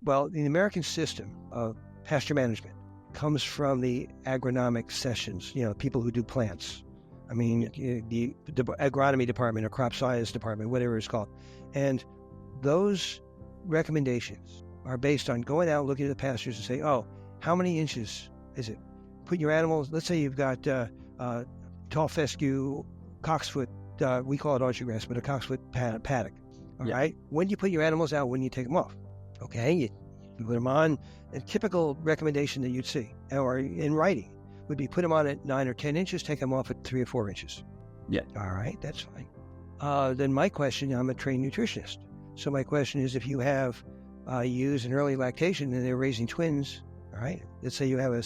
Well, the American system of pasture management comes from the agronomic sessions, people who do plants. I mean, the agronomy department or crop science department, whatever it's called. And those recommendations are based on going out, looking at the pastures and say, oh, how many inches is it? Put your animals, let's say you've got tall fescue, cocksfoot, we call it orchard grass, but a cocksfoot paddock. All right. When do you put your animals out? When do you take them off? Okay. You put them on. A typical recommendation that you'd see, or in writing, would be put them on at 9 or 10 inches, take them off at 3 or 4 inches. Yeah. All right. That's fine. Then my question, I'm a trained nutritionist. So my question is, if you have ewes in early lactation and they're raising twins, all right, let's say you have a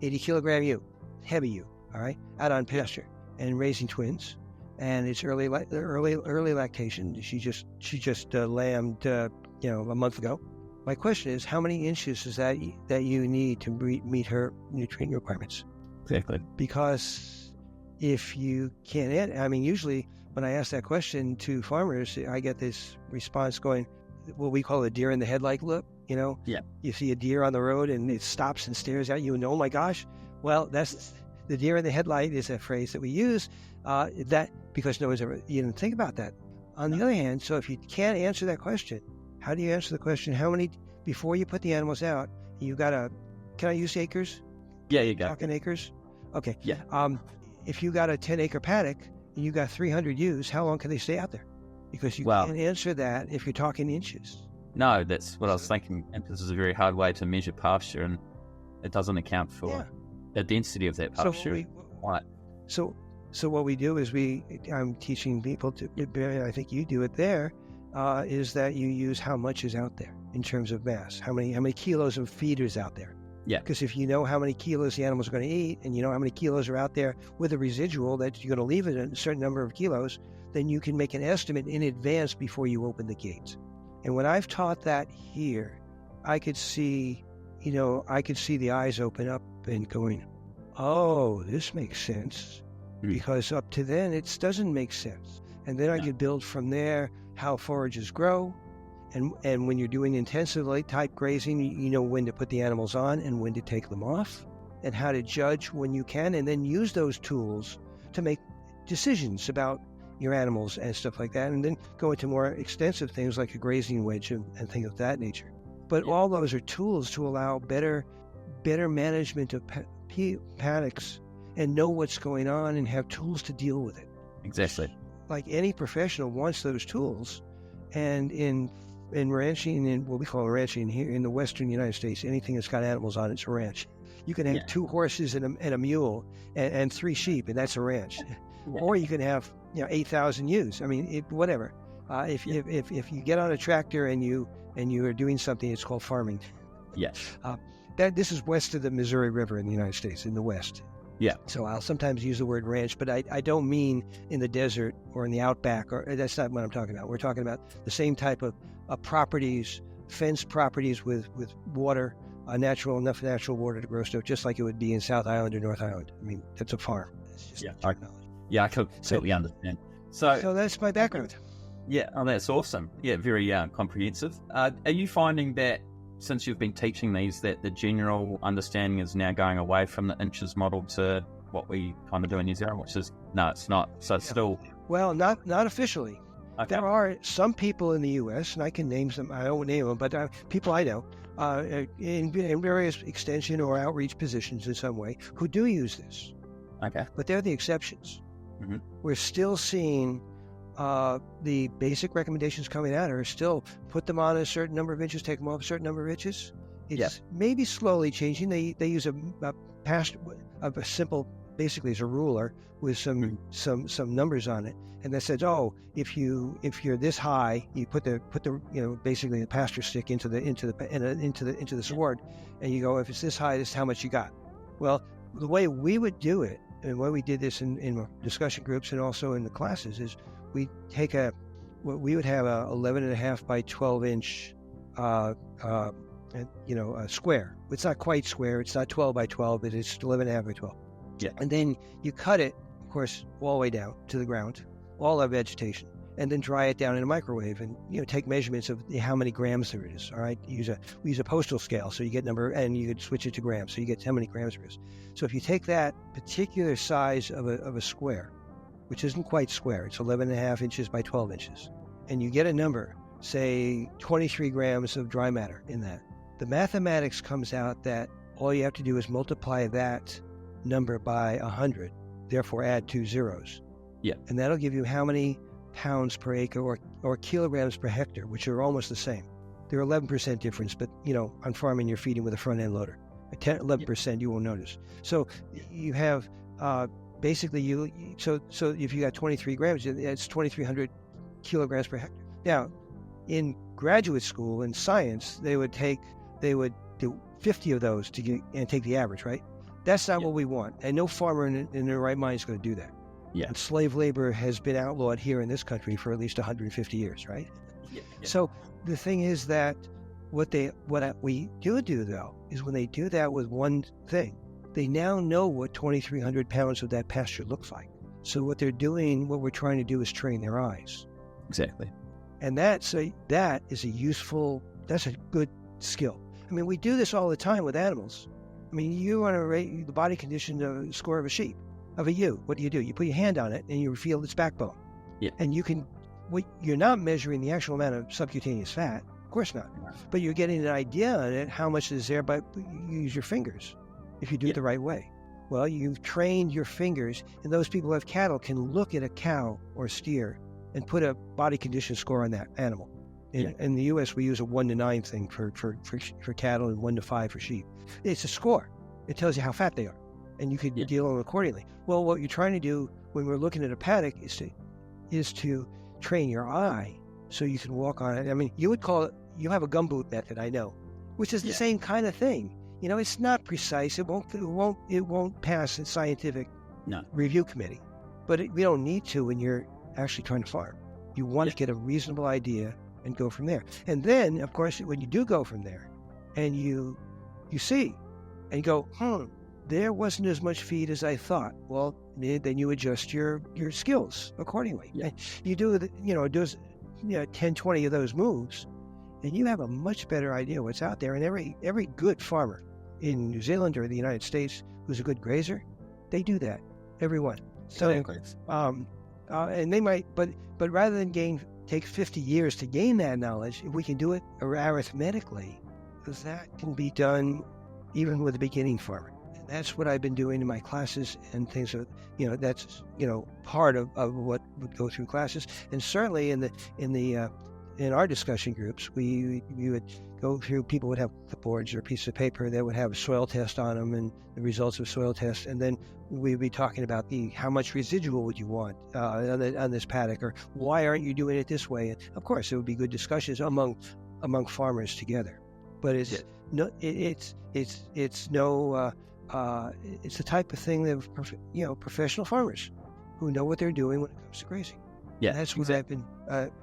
80 kilogram ewe, heavy ewe, all right, out on pasture and raising twins, and it's early lactation. She just lambed, a month ago. My question is, how many inches is that you need to meet her nutrient requirements? Exactly. Because if you can't, usually when I ask that question to farmers, I get this response going, what we call a deer in the headlight look. Yeah. You see a deer on the road and it stops and stares at you and, oh my gosh. Well, that's the deer in the headlight is a phrase that we use that because no one's ever even think about that. On the other hand, so if you can't answer that question, how do you answer the question? How many, before you put the animals out, you got can I use acres? Yeah, you got talking acres? Okay. Yeah. If you got a 10-acre paddock and you got 300 ewes, how long can they stay out there? Because you can't answer that if you're talking inches. No, that's what I was thinking. And this is a very hard way to measure pasture, and it doesn't account for the density of that pasture. So what we do is I'm teaching people to, I think you do it there, is that you use how much is out there in terms of mass, how many kilos of feed is out there. Yeah. Because if you know how many kilos the animals are going to eat, and you know how many kilos are out there with a residual that you're going to leave it at a certain number of kilos, then you can make an estimate in advance before you open the gates. And when I've taught that here, I could see the eyes open up and going, oh, this makes sense. Because up to then, it doesn't make sense. And then I could build from there how forages grow. And when you're doing intensively type grazing, you know when to put the animals on and when to take them off, and how to judge when you can, and then use those tools to make decisions about your animals and stuff like that, and then go into more extensive things like a grazing wedge and things of that nature. But all those are tools to allow better management of paddocks and know what's going on and have tools to deal with it. Exactly. Like any professional wants those tools, and in ranching, in what we call ranching here in the Western United States, anything that's got animals on it's a ranch. You can have 2 horses and a mule and 3 sheep, and that's a ranch. Or you can have 8,000 ewes. Whatever. If you get on a tractor and you are doing something, it's called farming. Yes. This is west of the Missouri River in the United States, in the West. Yeah. So I'll sometimes use the word ranch, but I don't mean in the desert or in the outback, or that's not what I'm talking about. We're talking about the same type of properties, fenced properties with water, enough natural water to grow stuff, just like it would be in South Island or North Island. That's a farm. It's just technology. I completely understand. So that's my background. Yeah, that's awesome. Yeah, very comprehensive. Are you finding that since you've been teaching these, that the general understanding is now going away from the inches model to what we kind of do in New Zealand, which is, no, it's not. So it's still... Well, not officially. Okay. There are some people in the U.S., and I can name them, I won't name them, but people I know in various extension or outreach positions in some way who do use this. Okay. But they're the exceptions. Mm-hmm. We're still seeing the basic recommendations coming out are still put them on a certain number of inches, take them off a certain number of inches. It's maybe slowly changing. They use a simple, basically as a ruler with some numbers on it, and that says, oh, if you're this high, you put the basically the pasture stick into the sward, and you go, if it's this high, this is how much you got. Well, the way we would do it, and why we did this in discussion groups and also in the classes, is we take we would have a 11.5 by 12 inch, a square. It's not quite square. It's not 12 by 12, but it's 11.5 by 12. Yeah. And then you cut it, of course, all the way down to the ground, all our vegetation. and then dry it down in a microwave, and take measurements of how many grams there is. All right, we use a postal scale, so you get number, and you could switch it to grams, so you get how many grams there is. So if you take that particular size of a square, which isn't quite square, it's 11.5 inches by 12 inches, and you get a number, say 23 grams of dry matter in that, the mathematics comes out that all you have to do is multiply that number by 100, therefore add 2 zeros. Yeah. And that'll give you how many pounds per acre or kilograms per hectare, which are almost the same. They're 11% difference, but on farming you're feeding with a front end loader. 11% you won't notice. So you have basically so if you got 23 grams, it's 2,300 kilograms per hectare. Now, in graduate school in science, they would do 50 of those and take the average, right? That's not what we want, and no farmer in their right mind is going to do that. Yeah. And slave labor has been outlawed here in this country for at least 150 years, right? Yeah. So the thing is that what we do though is when they do that with one thing, they now know what 2,300 pounds of that pasture looks like. So what we're trying to do is train their eyes. Exactly. And that's a good skill. I mean, we do this all the time with animals. I mean, you want to rate the body condition score of a sheep, of a ewe. What do? You put your hand on it and you feel its backbone. Yeah. And you're not measuring the actual amount of subcutaneous fat, of course not. But you're getting an idea on it, how much is there, but you use your fingers if you do it the right way. Well, you've trained your fingers, and those people who have cattle can look at a cow or steer and put a body condition score on that animal. In the U.S., we use a 1 to 9 thing for cattle and 1 to 5 for sheep. It's a score. It tells you how fat they are, and you could deal them accordingly. Well, what you're trying to do when we're looking at a paddock is to train your eye so you can walk on it. I mean, you have a gumboot method, I know, which is the same kind of thing. It's not precise. It won't pass a scientific review committee, but we don't need to when you're actually trying to farm. You want to get a reasonable idea and go from there. And then, of course, when you do go from there and you see and you go, there wasn't as much feed as I thought. Well, then you adjust your skills accordingly. Yeah. You do 10, 20 of those moves, and you have a much better idea what's out there. And every good farmer in New Zealand or the United States who's a good grazer, they do that. Everyone. So, exactly. And they might, but rather than take 50 years to gain that knowledge, if we can do it arithmetically, because that can be done even with a beginning farmer. And that's what I've been doing in my classes and things. That's part of what would go through classes, and certainly in our discussion groups, we would go through. People would have clipboards or a piece of paper that would have a soil test on them and the results of soil tests, and then we'd be talking about how much residual would you want on this paddock, or why aren't you doing it this way? And of course, it would be good discussions among farmers together. But it's the type of thing that professional farmers who know what they're doing when it comes to grazing. Yeah, and that's what I've been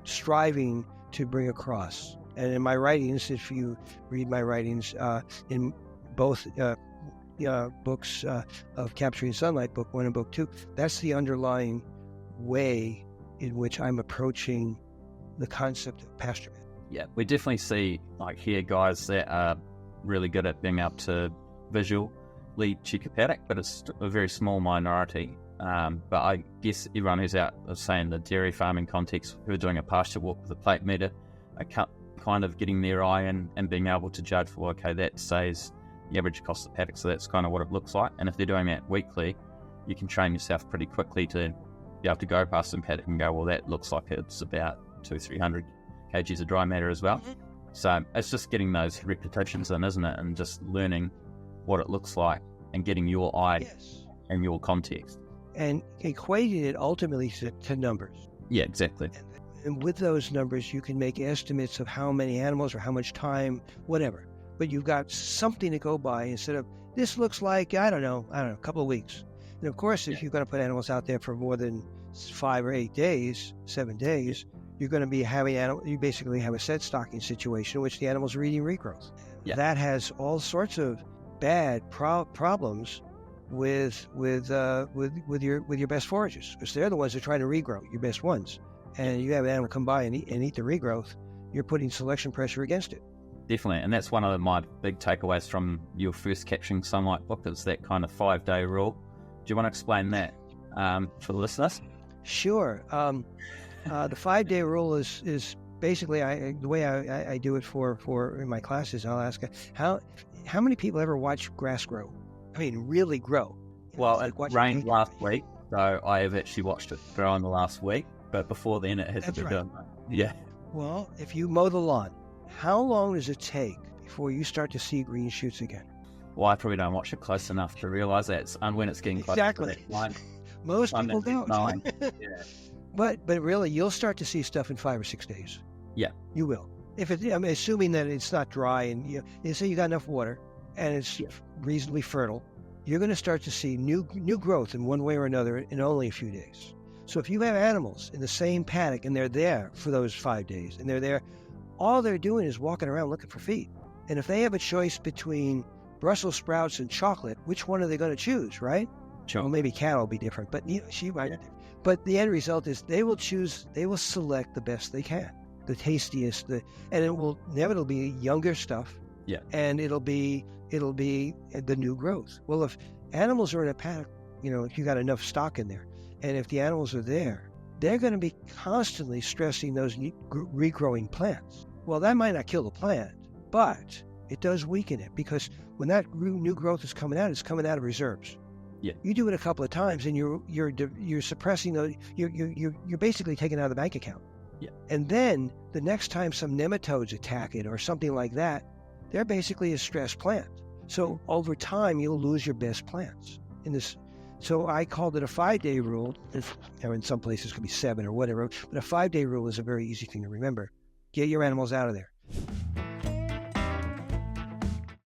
striving to bring across. And in my writings, if you read my writings in both books of Capturing Sunlight, book 1 and book 2, that's the underlying way in which I'm approaching the concept of pasture. Yeah, we definitely see here guys that are really good at being able to visually check a paddock, but it's a very small minority. But I guess everyone who's out of, say, in the dairy farming context, who are doing a pasture walk with a plate meter, are kind of getting their eye in and being able to judge for, okay, that says the average cost of the paddock, so that's kind of what it looks like. And if they're doing that weekly, you can train yourself pretty quickly to be able to go past some paddock and go, well, that looks like it's about 200-300 kgs of dry matter as well. Mm-hmm. So it's just getting those repetitions in, isn't it? And just learning what it looks like and getting your eye and your context. And equating it ultimately to numbers. Yeah, exactly. And with those numbers, you can make estimates of how many animals or how much time, whatever. But you've got something to go by instead of, this looks like, I don't know, a couple of weeks. And of course, if you're going to put animals out there for more than 5 or 8 days, 7 days, you're going to be having you basically have a set stocking situation in which the animals are eating regrowth. Yeah. That has all sorts of bad problems with your best forages, because they're the ones that are trying to regrow, your best ones. and you have an animal come by and eat the regrowth, you're putting selection pressure against it. Definitely, and that's one of my big takeaways from your first Capturing Sunlight book, is that kind of 5-day rule. Do you want to explain that for the listeners? Sure. The 5-day rule is basically the way I do it for in my classes. I'll ask how many people ever watch grass grow? I mean, really grow. Well, it rained last week, so I have actually watched it grow in the last week. But before then, it has been done. Yeah. Well, if you mow the lawn, how long does it take before you start to see green shoots again? Well, I probably don't watch it close enough to realize that, and when it's getting close exactly. to that line. Most people don't. Yeah. But really, you'll start to see stuff in 5 or 6 days. Yeah, you will. I'm assuming that it's not dry, and you say you got enough water, and it's reasonably fertile. You're going to start to see new growth in one way or another in only a few days. So if you have animals in the same paddock and they're there for those 5 days, and they're there, all they're doing is walking around looking for feed. And if they have a choice between Brussels sprouts and chocolate, which one are they going to choose, right? Sure. Well, maybe cattle will be different, but she might. Yeah. But the end result is they will select the best they can, the tastiest, and it'll be younger stuff. Yeah. And it'll be the new growth. Well, if animals are in a paddock, if you got enough stock in there, and if the animals are there, they're going to be constantly stressing those regrowing plants. Well, that might not kill the plant, but it does weaken it, because when that new growth is coming out, it's coming out of reserves. Yeah. You do it a couple of times, and you're suppressing those. You're basically taking it out of the bank account. Yeah. And then the next time some nematodes attack it or something like that, they're basically a stressed plant. So over time, you'll lose your best plants in this. So I called it a 5-day rule. In some places it could be 7 or whatever, but a 5-day rule is a very easy thing to remember. Get your animals out of there.